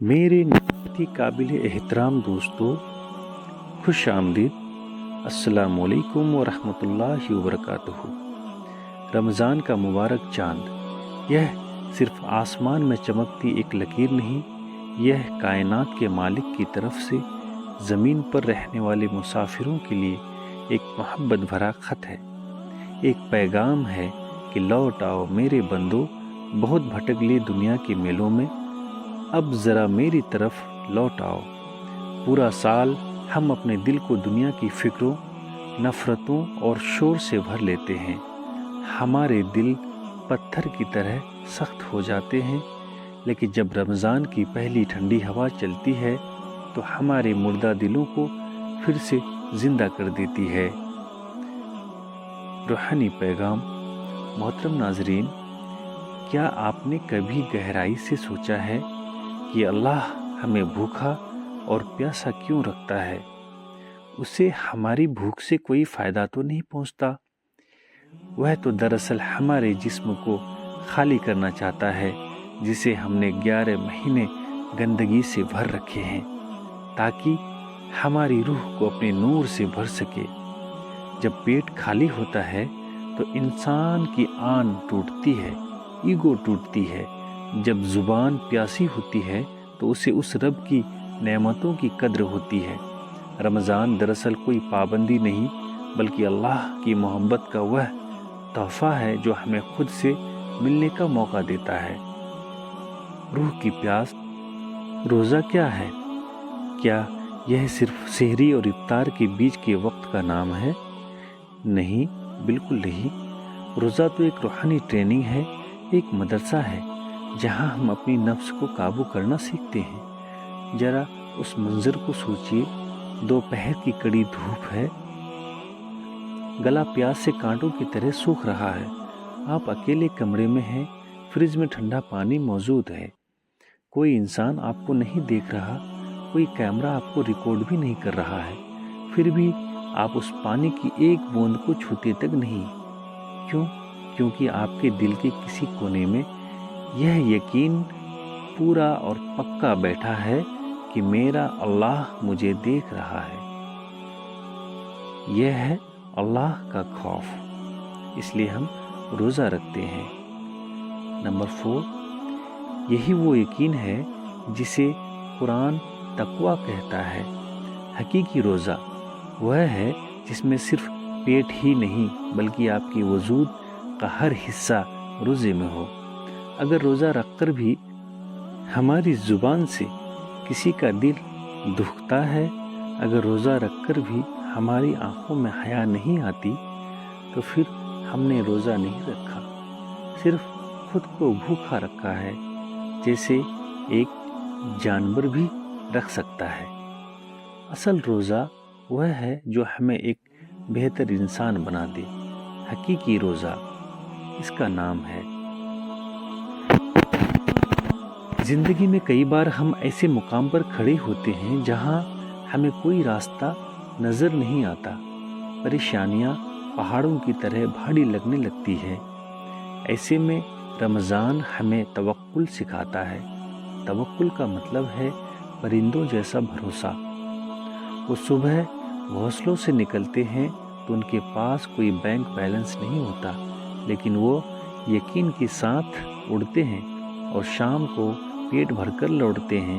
میرے نہایت ہی قابل احترام دوستو، خوش آمدید۔ السلام علیکم ورحمۃ اللہ وبرکاتہ۔ رمضان کا مبارک چاند، یہ صرف آسمان میں چمکتی ایک لکیر نہیں، یہ کائنات کے مالک کی طرف سے زمین پر رہنے والے مسافروں کے لیے ایک محبت بھرا خط ہے، ایک پیغام ہے کہ لوٹ آؤ میرے بندو، بہت بھٹک لی دنیا کے میلوں میں، اب ذرا میری طرف لوٹ آؤ۔ پورا سال ہم اپنے دل کو دنیا کی فکروں، نفرتوں اور شور سے بھر لیتے ہیں۔ ہمارے دل پتھر کی طرح سخت ہو جاتے ہیں، لیکن جب رمضان کی پہلی ٹھنڈی ہوا چلتی ہے تو ہمارے مردہ دلوں کو پھر سے زندہ کر دیتی ہے۔ روحانی پیغام۔ محترم ناظرین، کیا آپ نے کبھی گہرائی سے سوچا ہے کہ اللہ ہمیں بھوکا اور پیاسا کیوں رکھتا ہے؟ اسے ہماری بھوک سے کوئی فائدہ تو نہیں پہنچتا؟ وہ تو دراصل ہمارے جسم کو خالی کرنا چاہتا ہے، جسے ہم نے 11 مہینے گندگی سے بھر رکھے ہیں، تاکہ ہماری روح کو اپنے نور سے بھر سکے۔ جب پیٹ خالی ہوتا ہے تو انسان کی آن ٹوٹتی ہے، ایگو ٹوٹتی ہے۔ جب زبان پیاسی ہوتی ہے تو اسے اس رب کی نعمتوں کی قدر ہوتی ہے۔ رمضان دراصل کوئی پابندی نہیں، بلکہ اللہ کی محبت کا وہ تحفہ ہے جو ہمیں خود سے ملنے کا موقع دیتا ہے۔ روح کی پیاس۔ روزہ کیا ہے؟ کیا یہ صرف سحری اور افطار کے بیچ کے وقت کا نام ہے؟ نہیں، بالکل نہیں۔ روزہ تو ایک روحانی ٹریننگ ہے، ایک مدرسہ ہے جہاں ہم اپنی نفس کو قابو کرنا سیکھتے ہیں۔ ذرا اس منظر کو سوچئے، دوپہر کی کڑی دھوپ ہے، گلا پیاس سے کانٹوں کی طرح سوکھ رہا ہے، آپ اکیلے کمرے میں ہیں، فریج میں ٹھنڈا پانی موجود ہے، کوئی انسان آپ کو نہیں دیکھ رہا، کوئی کیمرہ آپ کو ریکارڈ بھی نہیں کر رہا ہے، پھر بھی آپ اس پانی کی ایک بوند کو چھوتے تک نہیں۔ کیوں؟ کیونکہ آپ کے دل کے کسی کونے میں یہ یقین پورا اور پکا بیٹھا ہے کہ میرا اللہ مجھے دیکھ رہا ہے۔ یہ ہے اللہ کا خوف، اس لیے ہم روزہ رکھتے ہیں۔ نمبر 4، یہی وہ یقین ہے جسے قرآن تقویٰ کہتا ہے۔ حقیقی روزہ وہ ہے جس میں صرف پیٹ ہی نہیں بلکہ آپ کی وجود کا ہر حصہ روزے میں ہو۔ اگر روزہ رکھ کر بھی ہماری زبان سے کسی کا دل دکھتا ہے، اگر روزہ رکھ کر بھی ہماری آنکھوں میں حیا نہیں آتی، تو پھر ہم نے روزہ نہیں رکھا، صرف خود کو بھوکا رکھا ہے، جیسے ایک جانور بھی رکھ سکتا ہے۔ اصل روزہ وہ ہے جو ہمیں ایک بہتر انسان بنا دے۔ حقیقی روزہ، اس کا نام ہے۔ زندگی میں کئی بار ہم ایسے مقام پر کھڑے ہوتے ہیں جہاں ہمیں کوئی راستہ نظر نہیں آتا، پریشانیاں پہاڑوں کی طرح بھاری لگنے لگتی ہے۔ ایسے میں رمضان ہمیں توکل سکھاتا ہے۔ توکل کا مطلب ہے پرندوں جیسا بھروسہ۔ وہ صبح گھونسلوں سے نکلتے ہیں تو ان کے پاس کوئی بینک بیلنس نہیں ہوتا، لیکن وہ یقین کے ساتھ اڑتے ہیں اور شام کو پیٹ بھر کر لوٹتے ہیں۔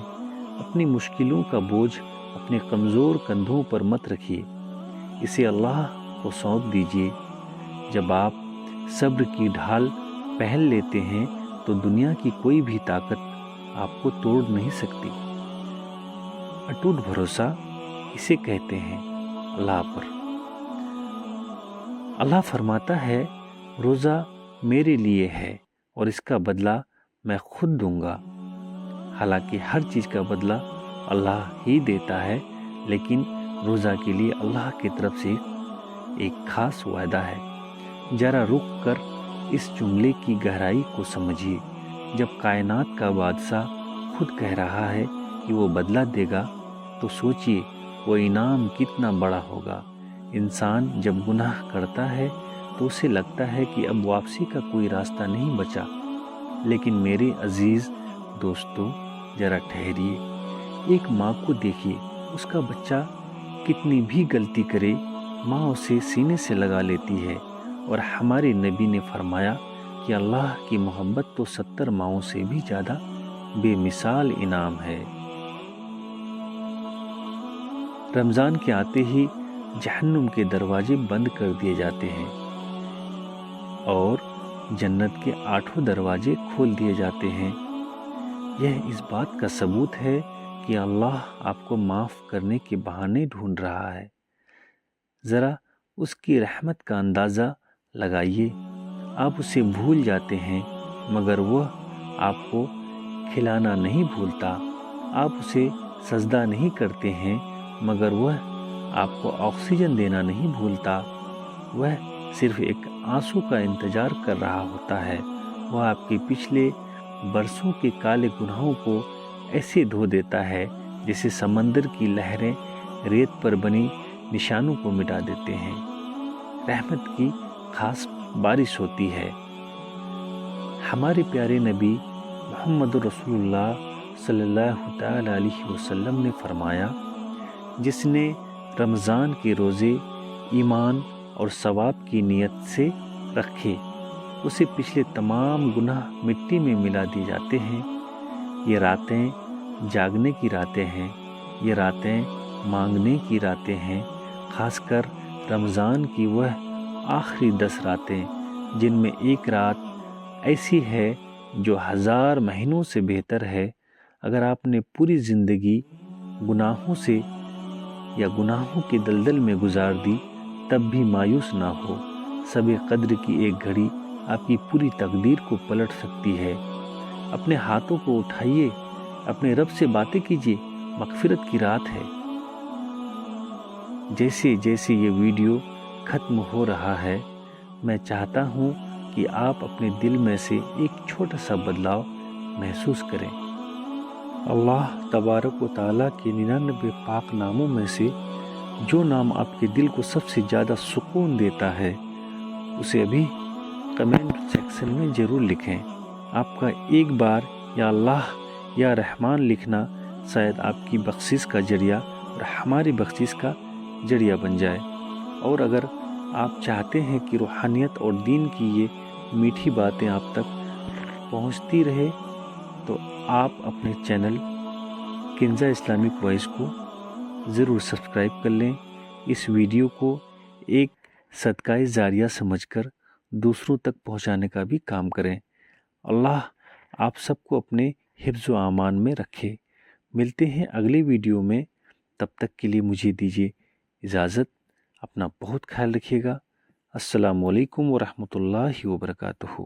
اپنی مشکلوں کا بوجھ اپنے کمزور کندھوں پر مت رکھیے، اسے اللہ کو سونپ دیجیے۔ جب آپ صبر کی ڈھال پہن لیتے ہیں تو دنیا کی کوئی بھی طاقت آپ کو توڑ نہیں سکتی۔ اٹوٹ بھروسہ اسے کہتے ہیں اللہ پر۔ اللہ فرماتا ہے، روزہ میرے لیے ہے اور اس کا بدلہ میں خود دوں گا۔ حالانکہ ہر چیز کا بدلہ اللہ ہی دیتا ہے، لیکن روزہ کے لیے اللہ کی طرف سے ایک خاص وعدہ ہے۔ ذرا رک کر اس جملے کی گہرائی کو سمجھیے۔ جب کائنات کا بادشاہ خود کہہ رہا ہے کہ وہ بدلہ دے گا، تو سوچئے وہ انعام کتنا بڑا ہوگا۔ انسان جب گناہ کرتا ہے تو اسے لگتا ہے کہ اب واپسی کا کوئی راستہ نہیں بچا، لیکن میرے عزیز دوستو، ذرا ٹھہریے، ایک ماں کو دیکھیے، اس کا بچہ کتنی بھی غلطی کرے ماں اسے سینے سے لگا لیتی ہے، اور ہمارے نبی نے فرمایا کہ اللہ کی محبت تو 70 ماؤں سے بھی زیادہ بے مثال انعام ہے۔ رمضان کے آتے ہی جہنم کے دروازے بند کر دیے جاتے ہیں اور جنت کے 8 دروازے کھول دیے جاتے ہیں۔ یہ اس بات کا ثبوت ہے کہ اللہ آپ کو معاف کرنے کے بہانے ڈھونڈ رہا ہے۔ ذرا اس کی رحمت کا اندازہ لگائیے۔ آپ اسے بھول جاتے ہیں مگر وہ آپ کو کھلانا نہیں بھولتا، آپ اسے سجدہ نہیں کرتے ہیں مگر وہ آپ کو آکسیجن دینا نہیں بھولتا، وہ صرف ایک آنسو کا انتظار کر رہا ہوتا ہے، وہ آپ کے پچھلے برسوں کے کالے گناہوں کو ایسے دھو دیتا ہے جیسے سمندر کی لہریں ریت پر بنی نشانوں کو مٹا دیتے ہیں۔ رحمت کی خاص بارش ہوتی ہے۔ ہمارے پیارے نبی محمد رسول اللہ صلی اللہ تعالی علیہ وسلم نے فرمایا، جس نے رمضان کے روزے ایمان اور ثواب کی نیت سے رکھے، اسے پچھلے تمام گناہ مٹی میں ملا دیے جاتے ہیں۔ یہ راتیں جاگنے کی راتیں ہیں، یہ راتیں مانگنے کی راتیں ہیں، خاص کر رمضان کی وہ آخری 10 راتیں جن میں ایک رات ایسی ہے جو 1000 مہینوں سے بہتر ہے۔ اگر آپ نے پوری زندگی گناہوں سے یا گناہوں کے دلدل میں گزار دی تب بھی مایوس نہ ہو، شب قدر کی ایک گھڑی آپ کی پوری تقدیر کو پلٹ سکتی ہے۔ اپنے ہاتھوں کو اٹھائیے، اپنے رب سے باتیں کیجیے، مغفرت کی رات ہے۔ جیسے جیسے یہ ویڈیو ختم ہو رہا ہے، میں چاہتا ہوں کہ آپ اپنے دل میں سے ایک چھوٹا سا بدلاؤ محسوس کریں۔ اللہ تبارک و تعالیٰ کے 99 پاک ناموں میں سے جو نام آپ کے دل کو سب سے زیادہ سکون دیتا ہے اسے ابھی کمنٹ سیکشن میں ضرور لکھیں۔ آپ کا ایک بار یا اللہ یا رحمان لکھنا شاید آپ کی بخشش کا ذریعہ اور ہماری بخشش کا ذریعہ بن جائے۔ اور اگر آپ چاہتے ہیں کہ روحانیت اور دین کی یہ میٹھی باتیں آپ تک پہنچتی رہے تو آپ اپنے چینل کنزہ اسلامک وائس کو ضرور سبسکرائب کر لیں۔ اس ویڈیو کو ایک صدقہ جاریہ سمجھ کر دوسروں تک پہنچانے کا بھی کام کریں۔ اللہ آپ سب کو اپنے حفظ و امان میں رکھے۔ ملتے ہیں اگلے ویڈیو میں، تب تک کے لیے مجھے دیجیے اجازت۔ اپنا بہت خیال رکھیے گا۔ السلام علیکم ورحمۃ اللہ وبرکاتہ۔